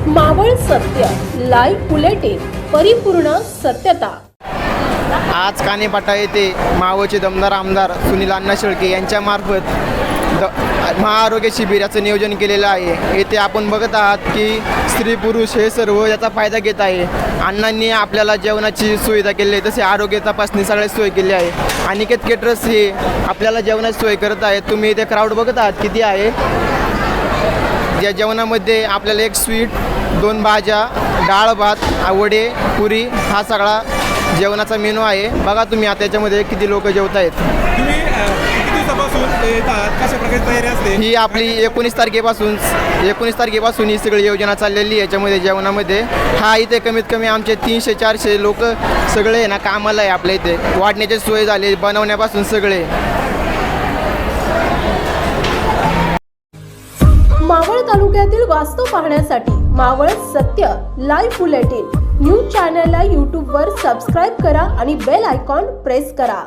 मावळ सत्य live bulletin परिपूर्ण सत्यता। आज कानेपाटा येथे मावळचे दमदार आमदार सुनील अण्णा शेळके यांच्या मार्फत महाआरोग्य शिबिराचं नियोजन केलेलं आहे। येथे आपण बघत आहात की स्त्री पुरुष हे सर्व याचा फायदा घेत आहे। अण्णांनी आपल्याला जेवणाची सुविधा केली आहे, तसे आरोग्य तपासणी सगळ्याची सोय केली आहे। अनिकेत केटरर्स हे आपल्याला जेवणाची सोय करत आहेत। तुम्ही इथे क्राऊड बघत आहात किती आहे। या जेवणामध्ये आपल्याला एक स्वीट, 2 भाज्या, डाळ भात, वडे, पुरी हा सगळा जेवणाचा मेनू आहे। बघा तुम्ही आता याच्यामध्ये किती लोक जेवत आहेत। तुम्ही किती दिवसापासून येतात, कशा प्रकारे तयारी असते? ही आपली 19 तारखेपासून ही सगळी योजना चाललेली आहे। याच्यामध्ये जेवणामध्ये हा इथे कमीत कमी आमचे 300-400 लोक सगळे ना कामाला आहे। आपल्या इथे वाढण्याची सोय झाली, बनवण्यापासून सगळे। मावळ तालुक्यातील वास्तव पाहण्यासाठी मावळ सत्य लाईव्ह बुलेटिन न्यूज चॅनलला यूट्यूबवर सबस्क्राईब करा आणि बेल आयकॉन प्रेस करा।